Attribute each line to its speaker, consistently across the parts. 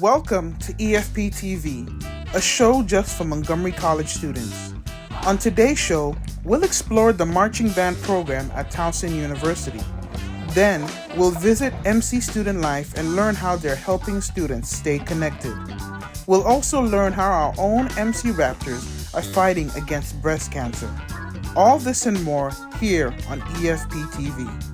Speaker 1: Welcome to Efp-Tv, a show just for Montgomery College students. On today's show, we'll explore the marching band program at Towson University. Then, we'll visit MC student life and learn how they're helping students stay connected. We'll also learn how our own MC Raptors are fighting against breast cancer. All this and more here on Efp-Tv.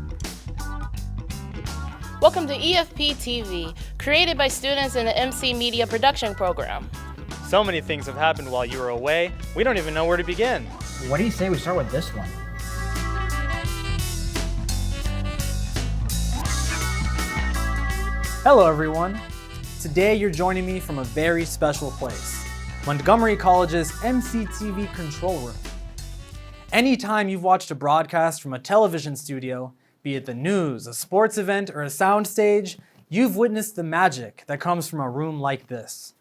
Speaker 2: Welcome to Efp-Tv, created by students in the MC Media Production Program.
Speaker 3: So many things have happened while you were away, we don't even know where to begin.
Speaker 4: What do you say we start with this one?
Speaker 5: Hello everyone. Today you're joining me from a very special place, Montgomery College's Mctv control room. Anytime you've watched a broadcast from a television studio, be it the news, a sports event, or a soundstage, you've witnessed the magic that comes from a room like this.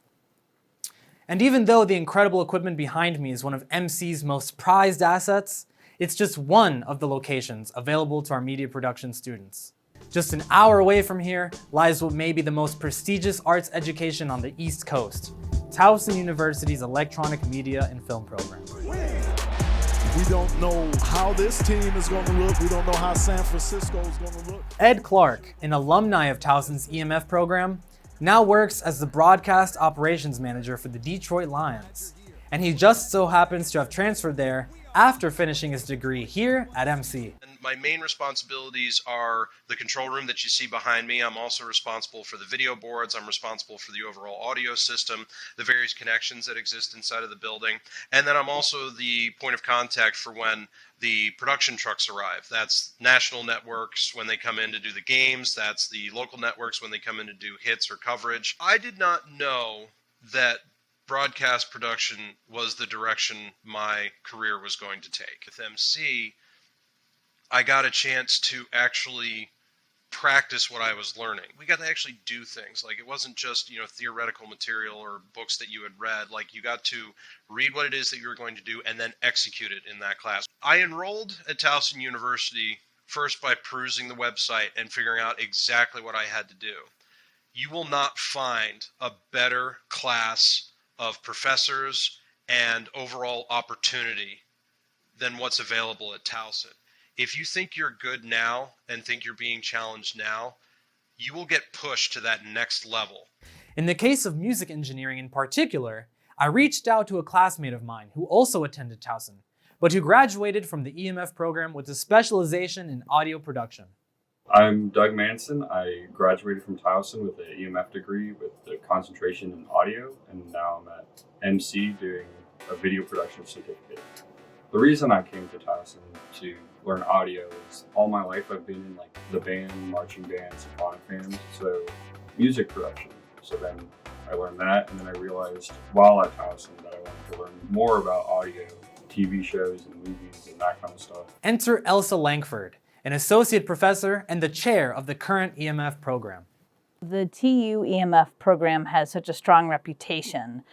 Speaker 5: And even though the incredible equipment behind me is one of MC's most prized assets, it's just one of the locations available to our media production students. Just an hour away from here lies what may be the most prestigious arts education on the East Coast, Towson University's Electronic Media and Film program.
Speaker 6: We don't know how this team is going to look. We don't know how San Francisco is going to look.
Speaker 5: Ed Clark, an alumni of Towson's EMF program, now works as the broadcast operations manager for the Detroit Lions. And he just so happens to have transferred there after finishing his degree here at MC.
Speaker 7: And my main responsibilities are the control room that you see behind me. I'm also responsible for the video boards. I'm responsible for the overall audio system, the various connections that exist inside of the building. And then I'm also the point of contact for when the production trucks arrive. That's national networks when they come in to do the games. That's the local networks when they come in to do hits or coverage. I did not know that broadcast production was the direction my career was going to take. With MC, I got a chance to actually practice what I was learning. We got to actually do things. Like, it wasn't just, theoretical material or books that you had read. Like, you got to read what it is that you were going to do and then execute it in that class. I enrolled at Towson University first by perusing the website and figuring out exactly what I had to do. You will not find a better class of professors and overall opportunity than what's available at Towson. If you think you're good now and think you're being challenged now, you will get pushed to that next level.
Speaker 5: In the case of music engineering in particular, I reached out to a classmate of mine who also attended Towson, but who graduated from the EMF program with a specialization in audio production.
Speaker 8: I'm Doug Manson. I graduated from Towson with an EMF degree with a concentration in audio, and now I'm at MC doing a video production certificate. The reason I came to Towson to learn audio is all my life I've been in the band, marching band, symphonic bands, so music production. So then I learned that, and then I realized while at Towson that I wanted to learn more about audio, TV shows and movies and that kind of stuff.
Speaker 5: Enter Elsa Langford, an associate professor and the chair of the current EMF program.
Speaker 9: The TU EMF program has such a strong reputation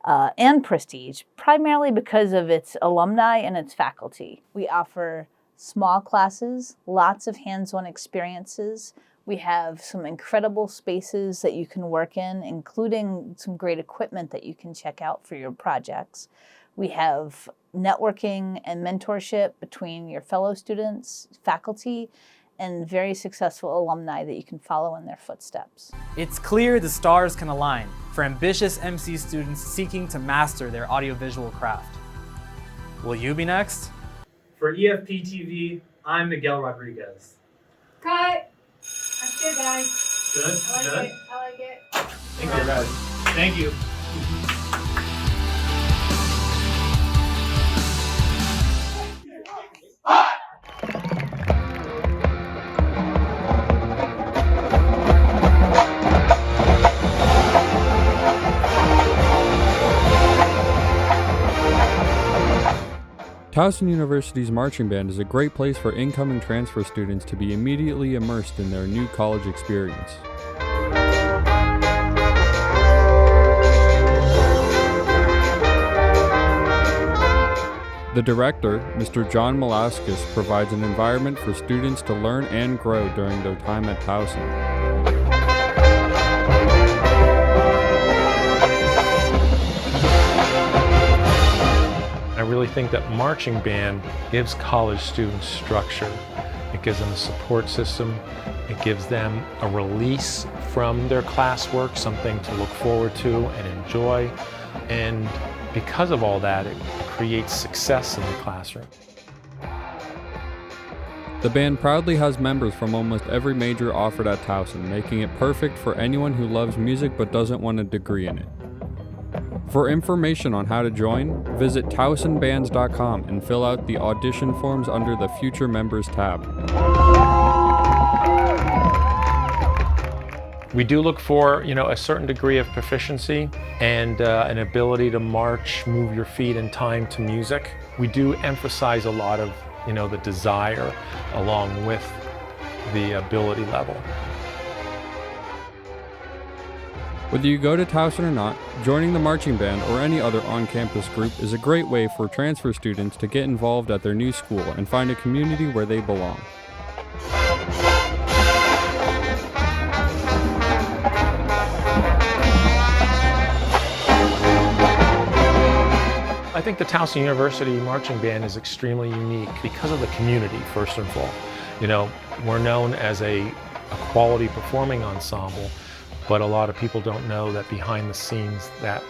Speaker 9: and prestige, primarily because of its alumni and its faculty. We offer small classes, lots of hands-on experiences. We have some incredible spaces that you can work in, including some great equipment that you can check out for your projects. We have networking and mentorship between your fellow students, faculty, and very successful alumni that you can follow in their footsteps.
Speaker 5: It's clear the stars can align for ambitious MC students seeking to master their audiovisual craft. Will you be next?
Speaker 10: For Efp-Tv, I'm Miguel Rodriguez.
Speaker 11: Cut! That's good, guys.
Speaker 10: Good?
Speaker 11: I like it.
Speaker 10: Thank you, guys. Thank you.
Speaker 12: Towson University's marching band is a great place for incoming transfer students to be immediately immersed in their new college experience. The director, Mr. John Malaskis, provides an environment for students to learn and grow during their time at Towson.
Speaker 13: I really think that marching band gives college students structure. It gives them a support system. It gives them a release from their classwork, something to look forward to and enjoy. And because of all that, it creates success in the classroom.
Speaker 12: The band proudly has members from almost every major offered at Towson, making it perfect for anyone who loves music but doesn't want a degree in it. For information on how to join, visit towsonbands.com and fill out the audition forms under the Future Members tab.
Speaker 13: We do look for, a certain degree of proficiency and an ability to march, move your feet in time to music. We do emphasize a lot of, the desire along with the ability level.
Speaker 12: Whether you go to Towson or not, joining the marching band or any other on-campus group is a great way for transfer students to get involved at their new school and find a community where they belong.
Speaker 13: I think the Towson University Marching Band is extremely unique because of the community, first of all. We're known as a quality performing ensemble, but a lot of people don't know that behind the scenes that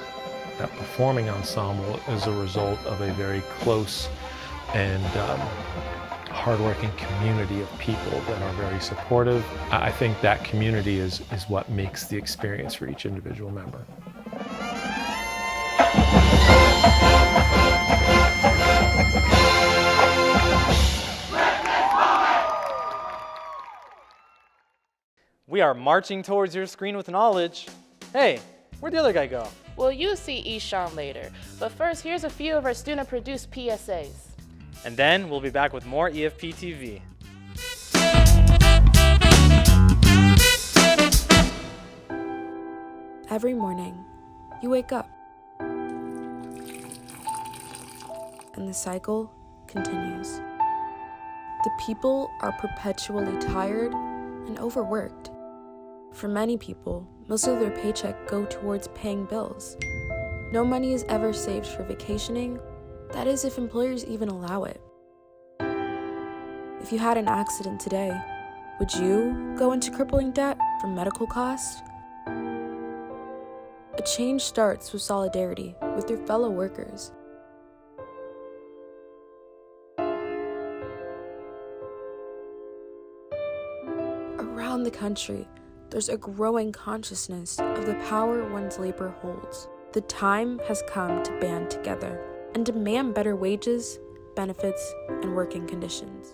Speaker 13: performing ensemble is a result of a very close and hardworking community of people that are very supportive. I think that community is what makes the experience for each individual member.
Speaker 5: We are marching towards your screen with knowledge. Hey, where'd the other guy go?
Speaker 2: Well, you'll see Ishan later. But first, here's a few of our student-produced PSAs.
Speaker 5: And then we'll be back with more Efp-Tv.
Speaker 14: Every morning, you wake up. And the cycle continues. The people are perpetually tired and overworked. For many people, most of their paycheck go towards paying bills. No money is ever saved for vacationing, that is if employers even allow it. If you had an accident today, would you go into crippling debt for medical costs? A change starts with solidarity with your fellow workers. Around the country, there's a growing consciousness of the power one's labor holds. The time has come to band together and demand better wages, benefits, and working conditions.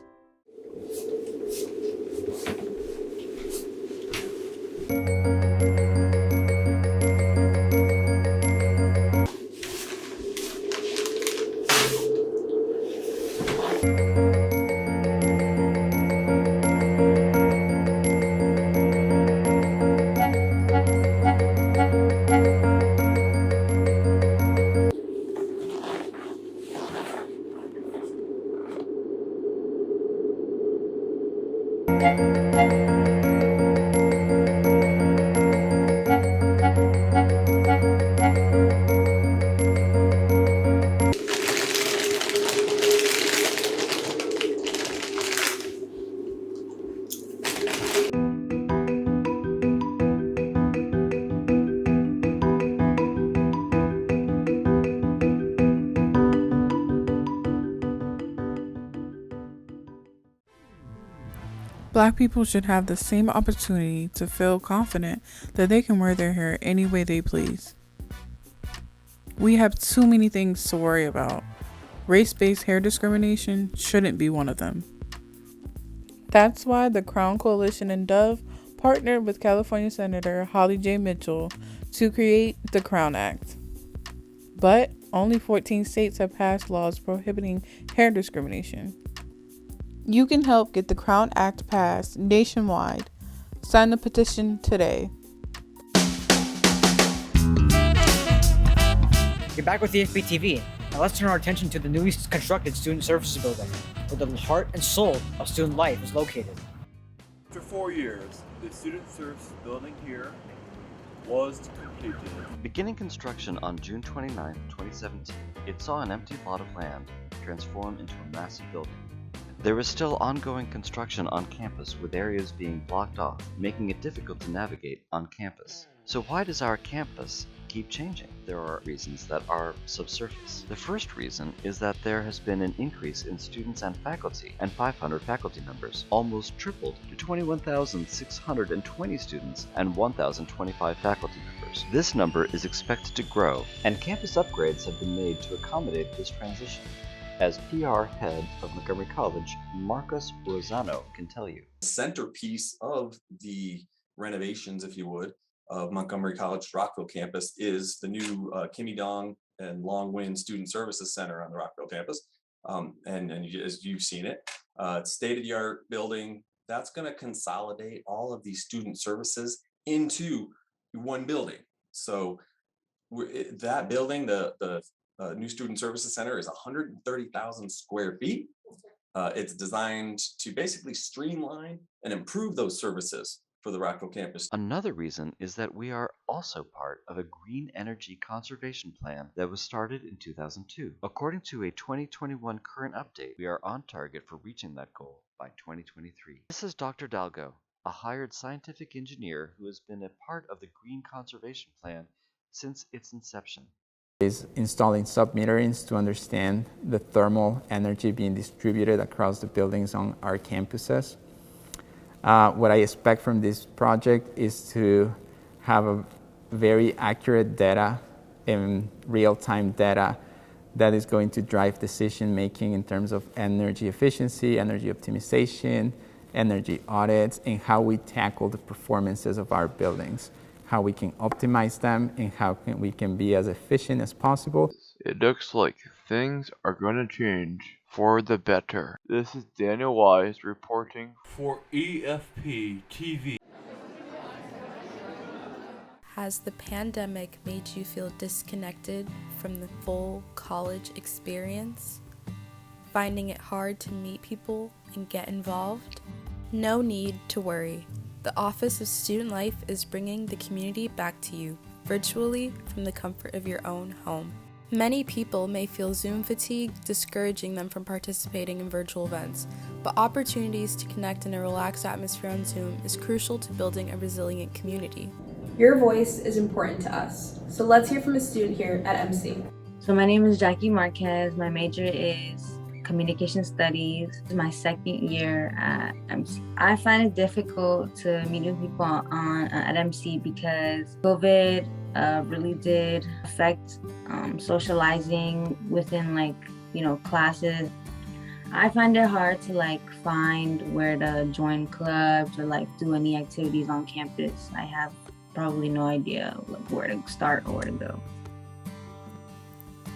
Speaker 15: Black people should have the same opportunity to feel confident that they can wear their hair any way they please. We have too many things to worry about. Race-based hair discrimination shouldn't be one of them. That's why the Crown Coalition and Dove partnered with California Senator Holly J. Mitchell to create the Crown Act. But only 14 states have passed laws prohibiting hair discrimination. You can help get the Crown Act passed nationwide. Sign the petition today.
Speaker 4: You're back with the Efp-Tv. Now let's turn our attention to the newly constructed Student Services Building, where the heart and soul of student life is located.
Speaker 16: After 4 years, the Student Services Building here was completed.
Speaker 17: Beginning construction on June 29, 2017, it saw an empty lot of land transform into a massive building. There was still ongoing construction on campus with areas being blocked off, making it difficult to navigate on campus. So why does our campus keep changing? There are reasons that are subsurface. The first reason is that there has been an increase in students and faculty, and 500 faculty members, almost tripled to 21,620 students and 1,025 faculty members. This number is expected to grow, and campus upgrades have been made to accommodate this transition, as PR head of Montgomery College, Marcus Rosano, can tell you.
Speaker 18: The centerpiece of the renovations, if you would, of Montgomery College's Rockville campus is the new Kimmy Dong and Long Win Student Services Center on the Rockville campus. As you've seen it, state-of-the-art building that's going to consolidate all of these student services into one building. So that building, the new Student Services Center, is 130,000 square feet. It's designed to basically streamline and improve those services for the Rockville campus.
Speaker 17: Another reason is that we are also part of a green energy conservation plan that was started in 2002. According to a 2021 current update, we are on target for reaching that goal by 2023. This is Dr. Dalgo, a hired scientific engineer who has been a part of the green conservation plan since its inception.
Speaker 19: Is installing submeters to understand the thermal energy being distributed across the buildings on our campuses. What I expect from this project is to have a very accurate data and real-time data that is going to drive decision making in terms of energy efficiency, energy optimization, energy audits, and how we tackle the performances of our buildings, how we can optimize them, and how we can be as efficient as possible.
Speaker 20: It looks like things are going to change for the better. This is Daniel Wise reporting
Speaker 16: for Efp-Tv.
Speaker 14: Has the pandemic made you feel disconnected from the full college experience? Finding it hard to meet people and get involved? No need to worry. The Office of Student Life is bringing the community back to you, virtually from the comfort of your own home. Many people may feel Zoom fatigue, discouraging them from participating in virtual events, but opportunities to connect in a relaxed atmosphere on Zoom is crucial to building a resilient community.
Speaker 21: Your voice is important to us, so let's hear from a student here at MC.
Speaker 22: So my name is Jackie Marquez. My major is Communication Studies. This is my second year at MC. I find it difficult to meet new people at MC because COVID really did affect socializing within classes. I find it hard to find where to join clubs or do any activities on campus. I have probably no idea where to start or where to go.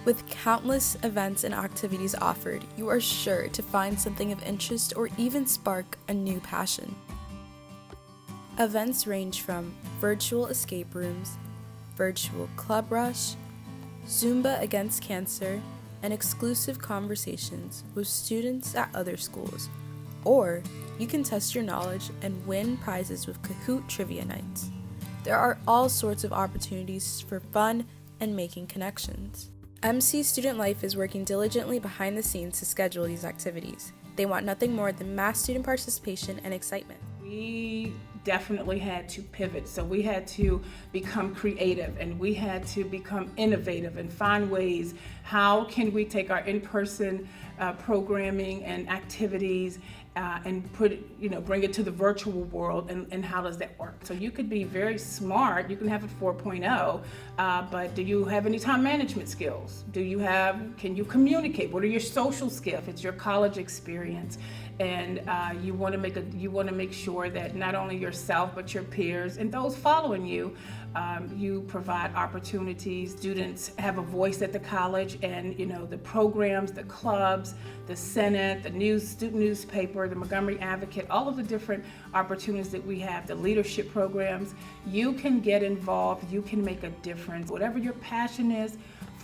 Speaker 14: With countless events and activities offered, you are sure to find something of interest or even spark a new passion. Events range from virtual escape rooms, virtual club rush, Zumba against cancer, and exclusive conversations with students at other schools. Or you can test your knowledge and win prizes with Kahoot trivia nights. There are all sorts of opportunities for fun and making connections. MC Student Life is working diligently behind the scenes to schedule these activities. They want nothing more than mass student participation and excitement.
Speaker 23: We definitely had to pivot, so we had to become creative and we had to become innovative and find ways, how can we take our in-person programming and activities and bring it to the virtual world, and how does that work? So you could be very smart, you can have a 4.0, but do you have any time management skills? Can you communicate? What are your social skills? It's your college experience. And you want to make sure that not only yourself but your peers and those following you, you provide opportunities. Students have a voice at the college, and the programs, the clubs, the Senate, the student newspaper, the Montgomery Advocate, all of the different opportunities that we have, the leadership programs. You can get involved. You can make a difference. Whatever your passion is,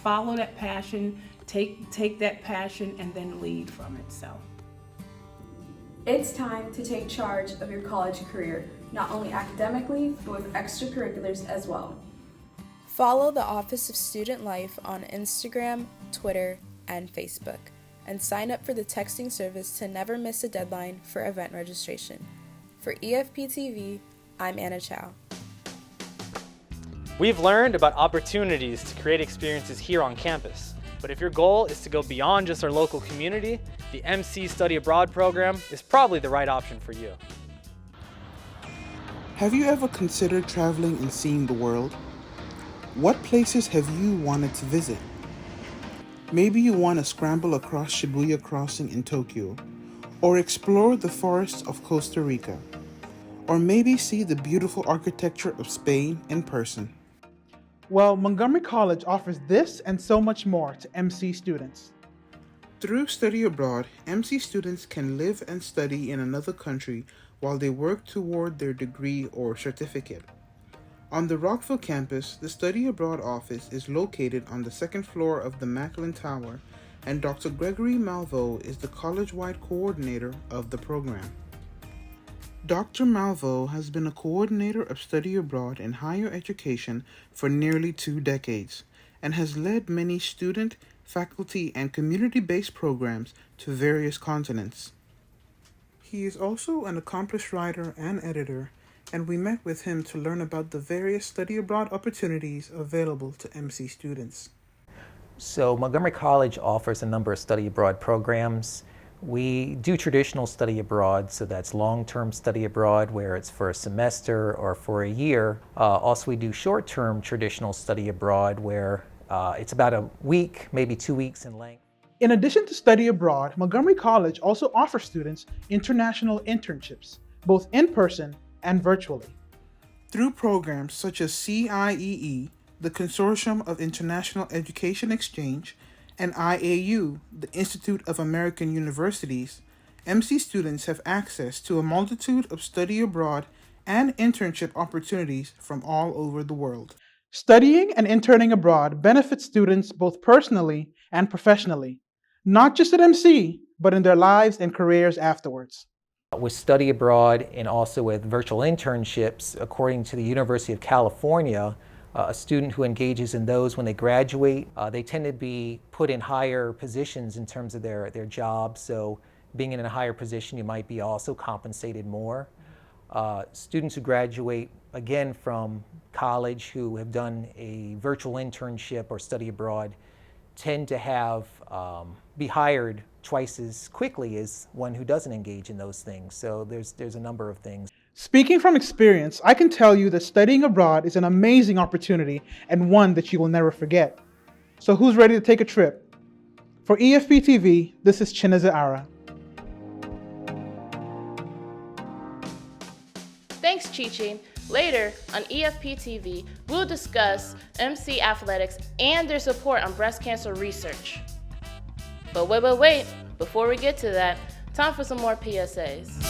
Speaker 23: follow that passion. Take that passion and then lead from it. So.
Speaker 21: It's time to take charge of your college career. not only academically, but with extracurriculars as well.
Speaker 14: Follow the Office of Student Life on Instagram, Twitter, and Facebook, and sign up for the texting service to never miss a deadline for event registration. For EFP-TV, I'm Anna Chow.
Speaker 5: We've learned about opportunities to create experiences here on campus, but if your goal is to go beyond just our local community, the MC Study Abroad program is probably the right option for you.
Speaker 1: Have you ever considered traveling and seeing the world? What places have you wanted to visit? Maybe you want to scramble across Shibuya Crossing in Tokyo, or explore the forests of Costa Rica, or maybe see the beautiful architecture of Spain in person.
Speaker 3: Well, Montgomery College offers this and so much more to MC students.
Speaker 1: Through Study Abroad, MC students can live and study in another country while they work toward their degree or certificate. On the Rockville campus, the Study Abroad office is located on the second floor of the Macklin Tower, and Dr. Gregory Malveaux is the college-wide coordinator of the program. Dr. Malveaux has been a coordinator of study abroad in higher education for nearly 2 decades and has led many student, faculty, and community-based programs to various continents. He is also an accomplished writer and editor, and we met with him to learn about the various study abroad opportunities available to MC students.
Speaker 6: So Montgomery College offers a number of study abroad programs. We do traditional study abroad, so that's long-term study abroad where it's for a semester or for a year. Also, we do short-term traditional study abroad where it's about a week, maybe 2 weeks in length.
Speaker 3: In addition to study abroad, Montgomery College also offers students international internships, both in person and virtually.
Speaker 1: Through programs such as CIEE, the Consortium of International Education Exchange, and IAU, the Institute of American Universities, MC students have access to a multitude of study abroad and internship opportunities from all over the world.
Speaker 3: Studying and interning abroad benefits students both personally and professionally, not just at MC, but in their lives and careers afterwards.
Speaker 6: With study abroad and also with virtual internships, according to the University of California, a student who engages in those when they graduate, they tend to be put in higher positions in terms of their job. So being in a higher position, you might be also compensated more. Students who graduate, again, from college who have done a virtual internship or study abroad tend to have be hired twice as quickly as one who doesn't engage in those things. So there's a number of things.
Speaker 3: Speaking from experience, I can tell you that studying abroad is an amazing opportunity and one that you will never forget. So who's ready to take a trip? For EFP-TV, this is Chineze Ara.
Speaker 2: Thanks, Chi-Chi. Later on EFP-TV, we'll discuss MC athletics and their support on breast cancer research. But wait, before we get to that, time for some more PSAs.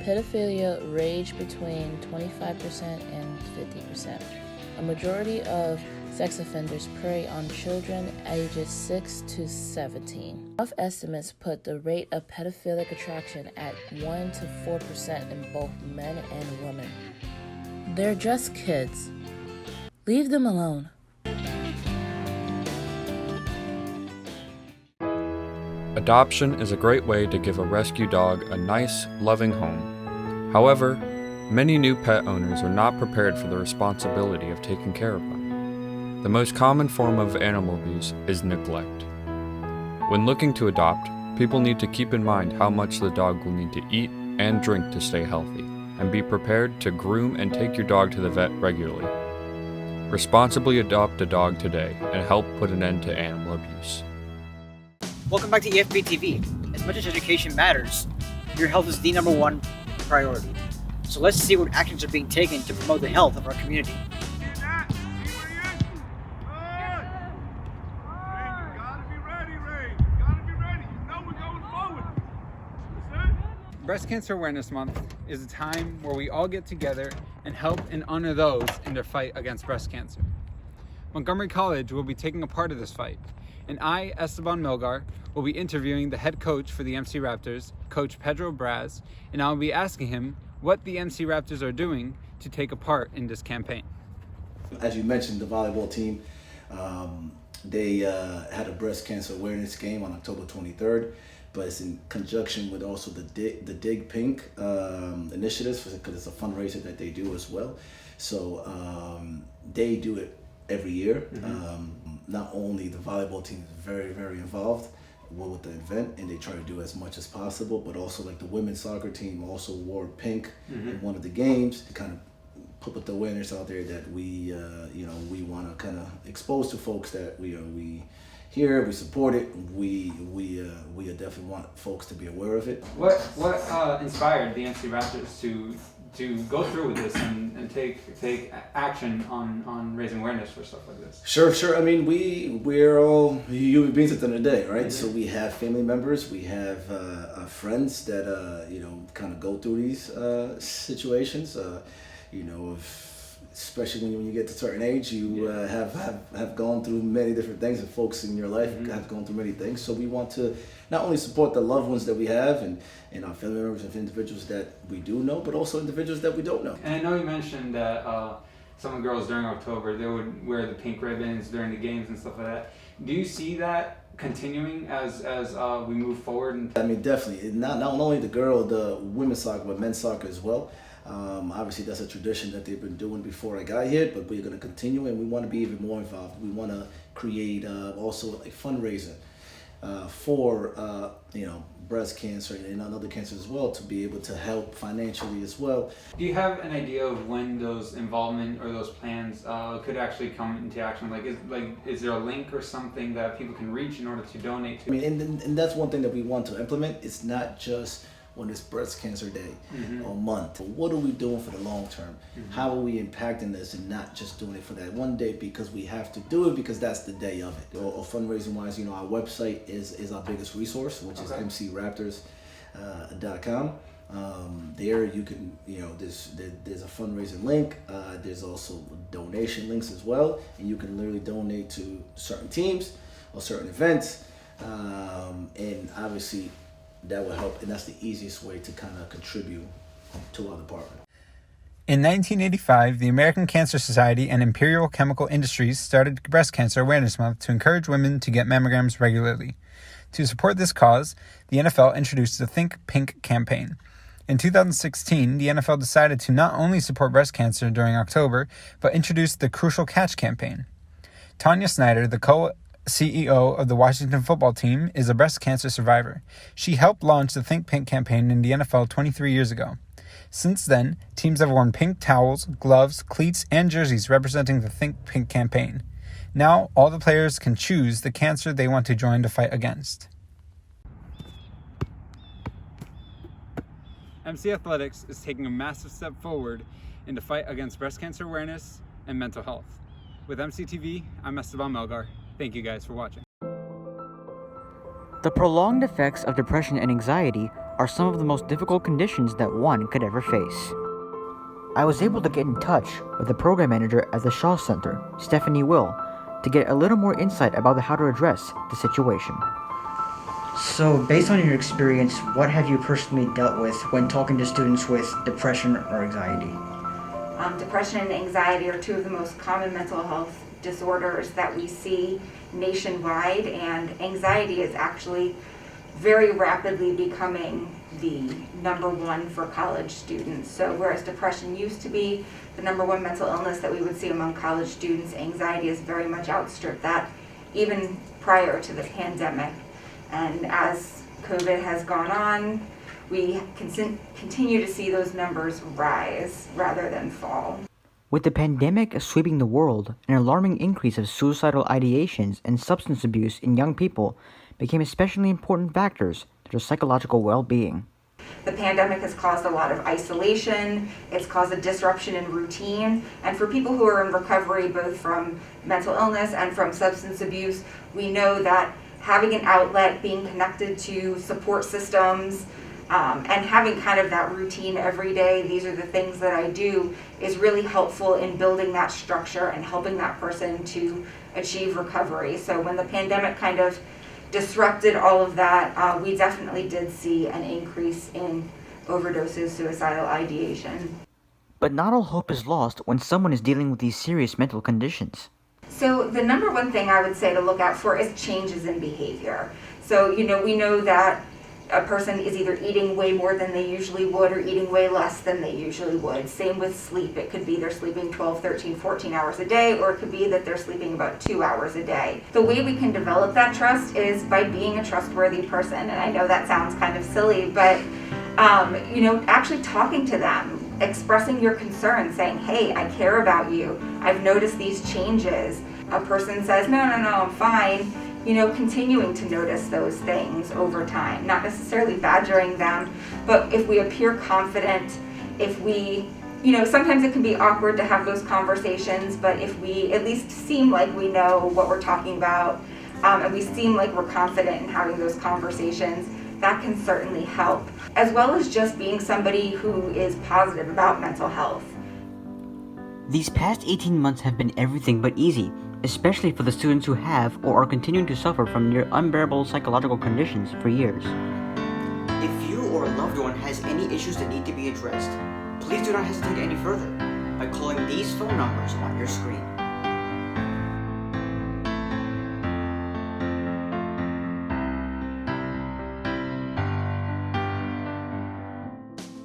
Speaker 2: Pedophilia range between 25% and 50%. A majority of sex offenders prey on children ages 6 to 17. Rough estimates put the rate of pedophilic attraction at 1 to 4% in both men and women. They're just kids. Leave them alone.
Speaker 12: Adoption is a great way to give a rescue dog a nice, loving home. However, many new pet owners are not prepared for the responsibility of taking care of them. The most common form of animal abuse is neglect. When looking to adopt, people need to keep in mind how much the dog will need to eat and drink to stay healthy, and be prepared to groom and take your dog to the vet regularly. Responsibly adopt a dog today and help put an end to animal abuse.
Speaker 4: Welcome back to EFP-TV. As much as education matters, your health is the #1 priority. So let's see what actions are being taken to promote the health of our community.
Speaker 7: Breast Cancer Awareness Month is a time where we all get together and help and honor those in their fight against breast cancer. Montgomery College will be taking a part of this fight, and I, Esteban Melgar, will be interviewing the head coach for the MC Raptors, Coach Pedro Braz, and I'll be asking him what the MC Raptors are doing to take a part in this campaign.
Speaker 8: As you mentioned, the volleyball team, they had a breast cancer awareness game on October 23rd, but it's in conjunction with also the Dig Pink initiatives, because it's a fundraiser that they do as well. So they do it every year. Not only the volleyball team is very, very involved with the event, and they try to do as much as possible, but also like the women's soccer team also wore pink in one of the games to kind of put the awareness out there that we want to kind of expose to folks that we here, we support it. We definitely want folks to be aware of it.
Speaker 7: What inspired the MC Raptors to go through with this and take action on raising awareness for stuff like this?
Speaker 8: Sure. I mean, we're all human beings at the end of the day, right? So we have family members, we have friends that kind of go through these situations. Especially when you get to a certain age, you have gone through many different things, and folks in your life have gone through many things. So we want to not only support the loved ones that we have and our family members and individuals that we do know, but also individuals that we don't know.
Speaker 7: And I know you mentioned that some of the girls during October, they would wear the pink ribbons during the games and stuff like that. Do you see that continuing as we move forward?
Speaker 8: I mean, definitely. Not only the women's soccer, but men's soccer as well. Obviously, that's a tradition that they've been doing before I got here, but we're going to continue, and we want to be even more involved. We want to create also a fundraiser for breast cancer and other cancers as well, to be able to help financially as well.
Speaker 7: Do you have an idea of when those involvement or those plans could actually come into action? Is there a link or something that people can reach in order to donate to?
Speaker 8: I mean, and that's one thing that we want to implement. It's not just when it's Breast Cancer Day or month. But what are we doing for the long term? How are we impacting this and not just doing it for that one day because we have to do it because that's the day of it? Or fundraising wise, our website is our biggest resource, which is mcraptors.com. There you can, there's a fundraising link. There's also donation links as well, and you can literally donate to certain teams or certain events, and obviously that will help, and that's the easiest way to kind of contribute to our department.
Speaker 7: In 1985, the American Cancer Society and Imperial Chemical Industries started Breast Cancer Awareness Month to encourage women to get mammograms regularly. To support this cause, the NFL introduced the Think Pink campaign. In 2016, the NFL decided to not only support breast cancer during October, but introduced the Crucial Catch campaign. Tanya Snyder, the co-CEO of the Washington football team, is a breast cancer survivor. She helped launch the Think Pink campaign in the NFL 23 years ago. Since then, teams have worn pink towels, gloves, cleats, and jerseys representing the Think Pink campaign. Now, all the players can choose the cancer they want to join to fight against. MC Athletics is taking a massive step forward in the fight against breast cancer awareness and mental health. With Mctv, I'm Esteban Melgar. Thank you guys for watching.
Speaker 9: The prolonged effects of depression and anxiety are some of the most difficult conditions that one could ever face. I was able to get in touch with the program manager at the Shaw Center, Stephanie Will, to get a little more insight about how to address the situation.
Speaker 24: So, based on your experience, what have you personally dealt with when talking to students with depression or anxiety?
Speaker 25: Depression and anxiety are two of the most common mental health disorders that we see nationwide, and anxiety is actually very rapidly becoming the number one for college students. So whereas depression used to be the number one mental illness that we would see among college students, anxiety has very much outstripped that, even prior to the pandemic. And as COVID has gone on, we continue to see those numbers rise rather than fall.
Speaker 9: With the pandemic sweeping the world, an alarming increase of suicidal ideations and substance abuse in young people became especially important factors to their psychological well-being.
Speaker 25: The pandemic has caused a lot of isolation, it's caused a disruption in routine, and for people who are in recovery both from mental illness and from substance abuse, we know that having an outlet, being connected to support systems, and having kind of that routine every day, these are the things that I do, is really helpful in building that structure and helping that person to achieve recovery. So when the pandemic kind of disrupted all of that, we definitely did see an increase in overdoses, suicidal ideation.
Speaker 9: But not all hope is lost when someone is dealing with these serious mental conditions.
Speaker 25: So the number one thing I would say to look out for is changes in behavior. So, we know that a person is either eating way more than they usually would or eating way less than they usually would. Same with sleep. It could be they're sleeping 12, 13, 14 hours a day, or it could be that they're sleeping about 2 hours a day. The way we can develop that trust is by being a trustworthy person. And I know that sounds kind of silly, but actually talking to them, expressing your concerns, saying, hey, I care about you. I've noticed these changes. A person says, no, I'm fine. Continuing to notice those things over time, not necessarily badgering them, but if we appear confident, if we, sometimes it can be awkward to have those conversations, but if we at least seem like we know what we're talking about, and we seem like we're confident in having those conversations, that can certainly help, as well as just being somebody who is positive about mental health.
Speaker 9: These past 18 months have been everything but easy, especially for the students who have or are continuing to suffer from near unbearable psychological conditions for years. If you or a loved one has any issues that need to be addressed, please do not hesitate any further by calling these phone numbers on your screen.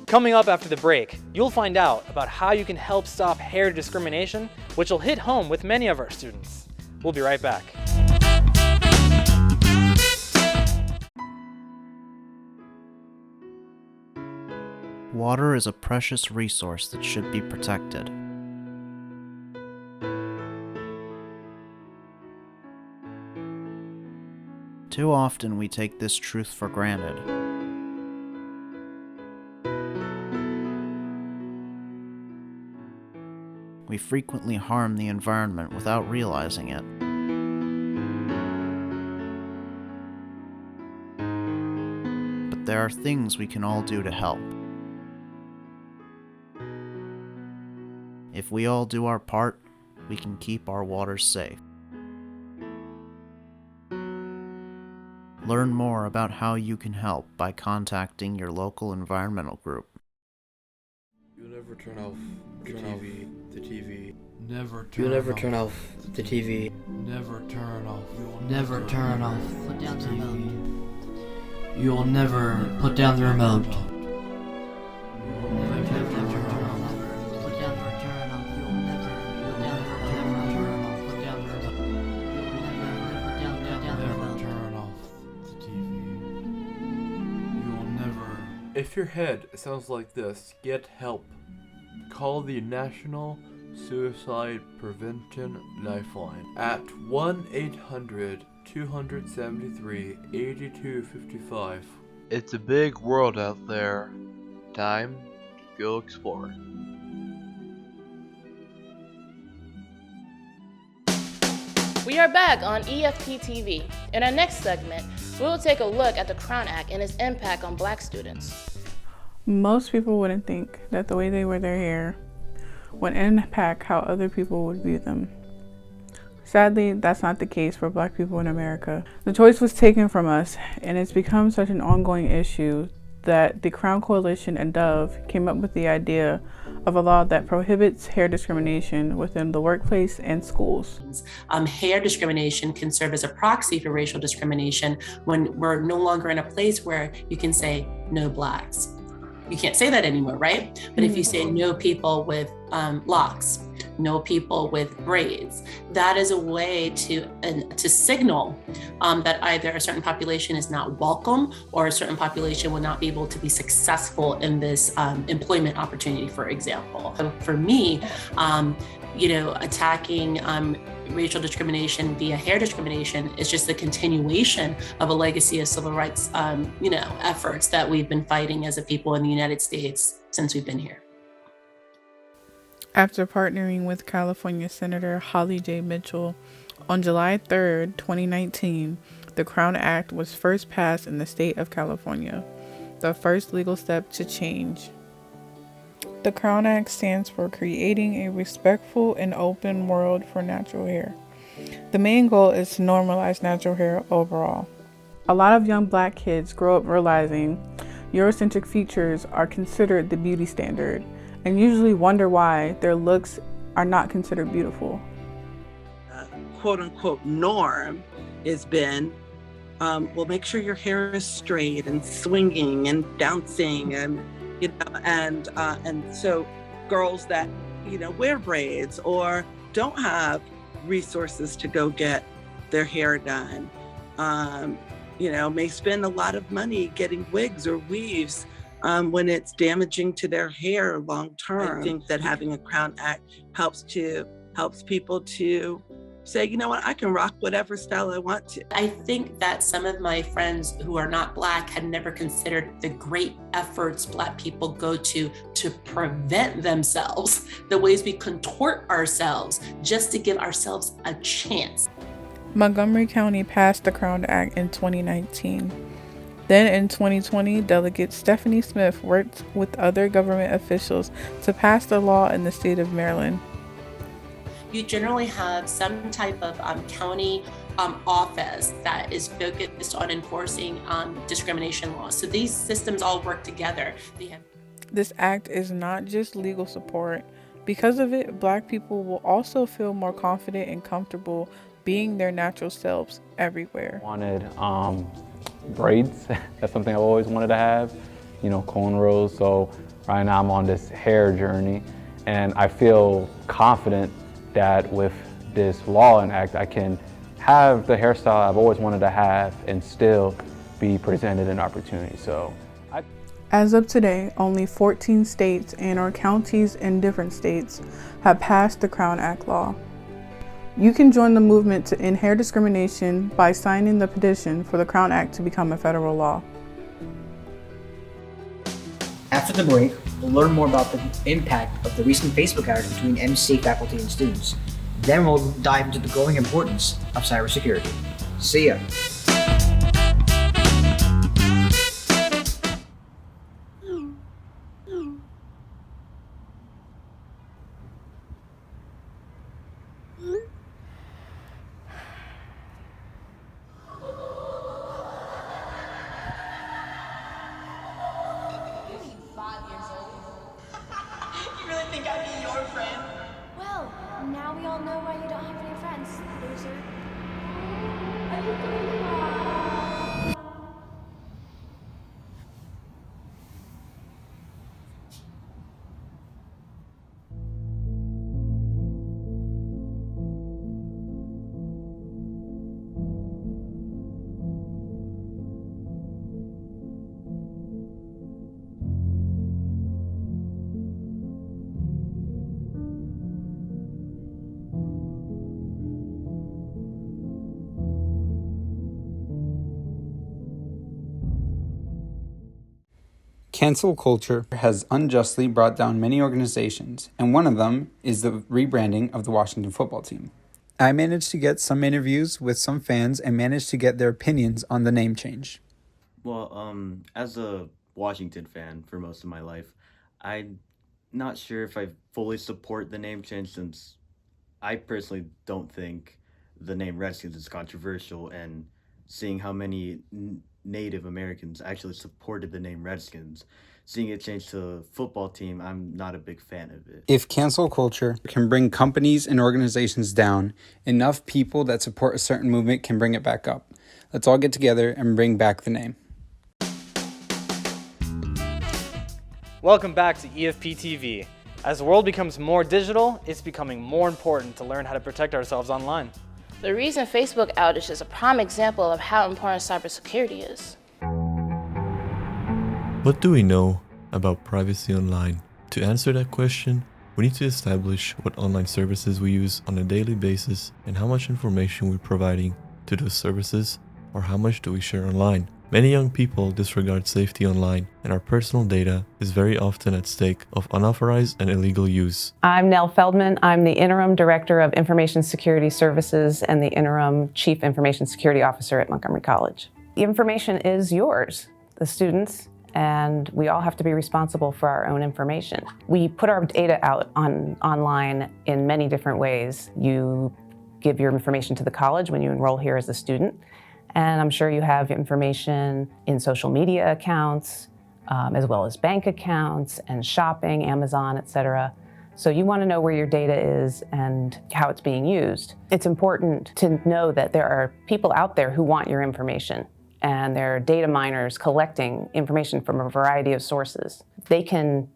Speaker 5: Coming up after the break, you'll find out about how you can help stop hair discrimination, which will hit home with many of our students. We'll be right back.
Speaker 10: Water is a precious resource that should be protected. Too often we take this truth for granted. We frequently harm the environment without realizing it. But there are things we can all do to help. If we all do our part, we can keep our waters safe. Learn more about how you can help by contacting your local environmental group.
Speaker 16: You'll never turn off the TV.
Speaker 11: Never turn off the TV.
Speaker 16: Never turn off.
Speaker 11: Never turn off the TV. You'll never put down the remote.
Speaker 16: If your head sounds like this, get help. Call the National Suicide Prevention Lifeline at 1-800-273-8255.
Speaker 20: It's a big world out there. Time to go explore.
Speaker 2: We are back on Efp-Tv. In our next segment, we will take a look at the Crown Act and its impact on Black students.
Speaker 13: Most people wouldn't think that the way they wear their hair would impact how other people would view them. Sadly, that's not the case for Black people in America. The choice was taken from us, and it's become such an ongoing issue that the Crown Coalition and Dove came up with the idea of a law that prohibits hair discrimination within the workplace and schools.
Speaker 15: Hair discrimination can serve as a proxy for racial discrimination when we're no longer in a place where you can say no Blacks. You can't say that anymore, right? But if you say no people with locks, no people with braids, that is a way to signal that either a certain population is not welcome or a certain population will not be able to be successful in this employment opportunity, for example. So for me, attacking racial discrimination via hair discrimination is just the continuation of a legacy of civil rights, efforts that we've been fighting as a people in the United States since we've been here.
Speaker 13: After partnering with California Senator Holly J. Mitchell, on July 3rd, 2019, the Crown Act was first passed in the state of California, the first legal step to change. The Crown Act stands for creating a respectful and open world for natural hair. The main goal is to normalize natural hair overall. A lot of young Black kids grow up realizing Eurocentric features are considered the beauty standard and usually wonder why their looks are not considered beautiful.
Speaker 17: Quote unquote norm has been, well, make sure your hair is straight and swinging and bouncing and so girls that, wear braids or don't have resources to go get their hair done, may spend a lot of money getting wigs or weaves when it's damaging to their hair long term. I think that having a Crown Act helps people to say, you know what, I can rock whatever style I want to.
Speaker 15: I think that some of my friends who are not Black had never considered the great efforts Black people go to prevent themselves, the ways we contort ourselves just to give ourselves a chance.
Speaker 13: Montgomery County passed the Crown Act in 2019. Then in 2020, Delegate Stephanie Smith worked with other government officials to pass the law in the state of Maryland.
Speaker 15: You generally have some type of county office that is focused on enforcing discrimination laws. So these systems all work together.
Speaker 13: This act is not just legal support. Because of it, Black people will also feel more confident and comfortable being their natural selves everywhere.
Speaker 18: Wanted braids. That's something I've always wanted to have, cornrows. So right now I'm on this hair journey, and I feel confident that with this law and act, I can have the hairstyle I've always wanted to have and still be presented an opportunity.
Speaker 13: As of today, only 14 states and/or counties in different states have passed the Crown Act law. You can join the movement to end hair discrimination by signing the petition for the Crown Act to become a federal law.
Speaker 24: After the break, we'll learn more about the impact of the recent Facebook outage between MC faculty and students. Then we'll dive into the growing importance of cybersecurity. See ya.
Speaker 19: Now we all know why you don't have any friends, loser.
Speaker 7: Cancel culture has unjustly brought down many organizations, and one of them is the rebranding of the Washington football team. I managed to get some interviews with some fans and managed to get their opinions on the name change.
Speaker 22: Well, as a Washington fan for most of my life, I'm not sure if I fully support the name change, since I personally don't think the name Redskins is controversial, and seeing how many Native Americans actually supported the name Redskins, seeing it change to football team, I'm not a big fan of it.
Speaker 7: If cancel culture can bring companies and organizations down, enough people that support a certain movement can bring it back up. Let's all get together and bring back the name.
Speaker 5: Welcome back to Efp-Tv. As the world becomes more digital, it's becoming more important to learn how to protect ourselves online.
Speaker 2: The recent Facebook outage is a prime example of how important cybersecurity is.
Speaker 23: What do we know about privacy online? To answer that question,
Speaker 1: We need to establish what online services we use on a daily basis and how much information we're providing to those services, or how much do we share online. Many young people disregard safety online, and our personal data is very often at stake of unauthorized and illegal use.
Speaker 6: I'm Nell Feldman. I'm the Interim Director of Information Security Services and the Interim Chief Information Security Officer at Montgomery College. The information is yours, the students, and we all have to be responsible for our own information. We put our data out online in many different ways. You give your information to the college when you enroll here as a student. And I'm sure you have information in social media accounts, as well as bank accounts and shopping, Amazon, etc. So you want to know where your data is and how it's being used. It's important to know that there are people out there who want your information, and there are data miners collecting information from a variety of sources. They can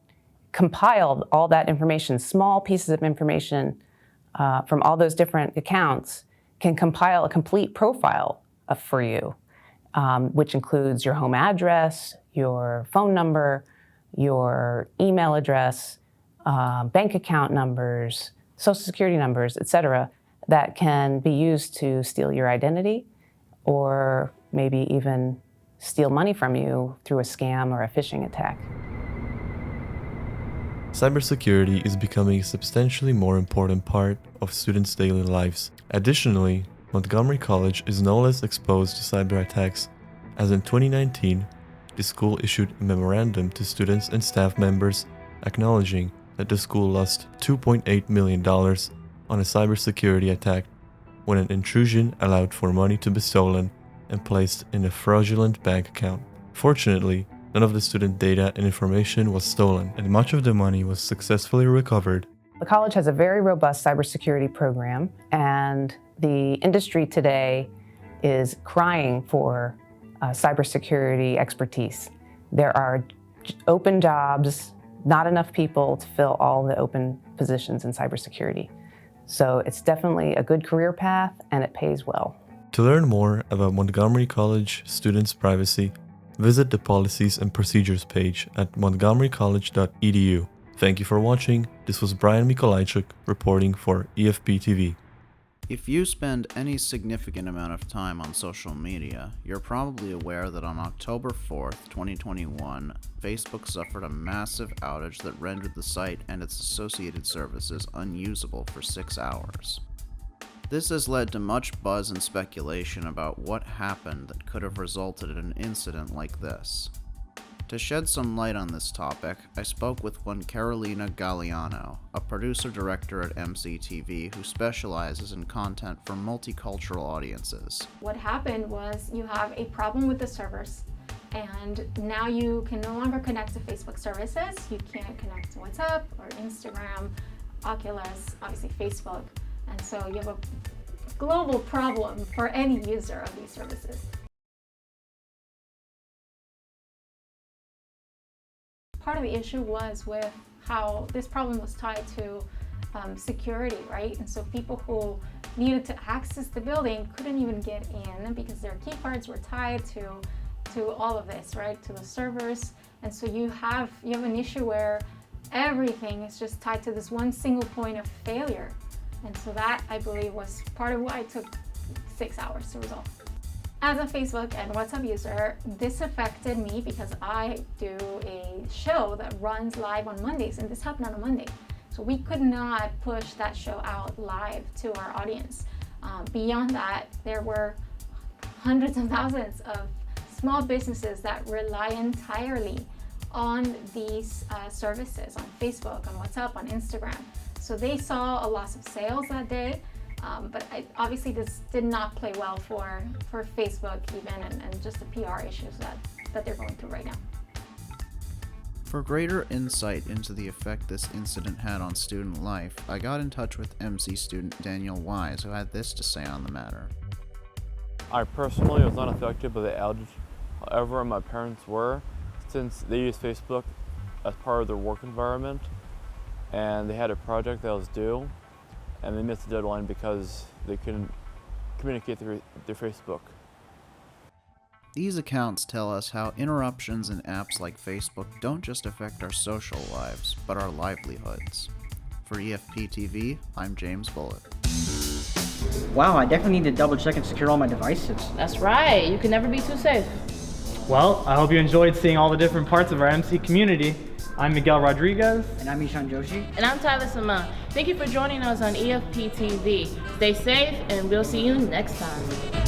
Speaker 6: compile all that information, small pieces of information from all those different accounts, can compile a complete profile for you, which includes your home address, your phone number, your email address, bank account numbers, social security numbers, etc., that can be used to steal your identity or maybe even steal money from you through a scam or a phishing attack.
Speaker 1: Cybersecurity is becoming a substantially more important part of students' daily lives. Additionally, Montgomery College is no less exposed to cyber attacks, as in 2019, the school issued a memorandum to students and staff members acknowledging that the school lost $2.8 million on a cybersecurity attack when an intrusion allowed for money to be stolen and placed in a fraudulent bank account. Fortunately, none of the student data and information was stolen, and much of the money was successfully recovered.
Speaker 6: The college has a very robust cybersecurity program, and the industry today is crying for cybersecurity expertise. There are open jobs, not enough people to fill all the open positions in cybersecurity. So it's definitely a good career path, and it pays well.
Speaker 1: To learn more about Montgomery College students' privacy, visit the Policies and Procedures page at montgomerycollege.edu. Thank you for watching. This was Brian Mikolajczyk reporting for Efp-Tv.
Speaker 10: If you spend any significant amount of time on social media, you're probably aware that on October 4th, 2021, Facebook suffered a massive outage that rendered the site and its associated services unusable for 6 hours. This has led to much buzz and speculation about what happened that could have resulted in an incident like this. To shed some light on this topic, I spoke with one Carolina Galliano, a producer-director at Mctv who specializes in content for multicultural audiences.
Speaker 14: What happened was you have a problem with the servers, and now you can no longer connect to Facebook services. You can't connect to WhatsApp or Instagram, Oculus, obviously Facebook, and so you have a global problem for any user of these services. Part of the issue was with how this problem was tied to security, right? And so people who needed to access the building couldn't even get in because their key cards were tied to all of this, right? To the servers. And so you have an issue where everything is just tied to this one single point of failure. And so that, I believe, was part of why it took 6 hours to resolve. As a Facebook and WhatsApp user, this affected me because I do a show that runs live on Mondays, and this happened on a Monday. So we could not push that show out live to our audience. Beyond that, there were hundreds of thousands of small businesses that rely entirely on these services, on Facebook, on WhatsApp, on Instagram. So they saw a loss of sales that day. But obviously this did not play well for Facebook even, and just the PR issues that they're going through right now.
Speaker 10: For greater insight into the effect this incident had on student life, I got in touch with MC student Daniel Wise, who had this to say on the matter.
Speaker 21: I personally was not affected by the outage. However, my parents were, since they use Facebook as part of their work environment, and they had a project that was due, and they missed the deadline because they couldn't communicate through their Facebook.
Speaker 10: These accounts tell us how interruptions in apps like Facebook don't just affect our social lives, but our livelihoods. For EFP-TV, I'm James Bullitt.
Speaker 24: Wow, I definitely need to double check and secure all my devices.
Speaker 2: That's right. You can never be too safe.
Speaker 5: Well, I hope you enjoyed seeing all the different parts of our MC community. I'm Miguel Rodriguez.
Speaker 24: And I'm Ishan Joshi.
Speaker 2: And I'm Towson. Thank you for joining us on EFP-TV. Stay safe, and we'll see you next time.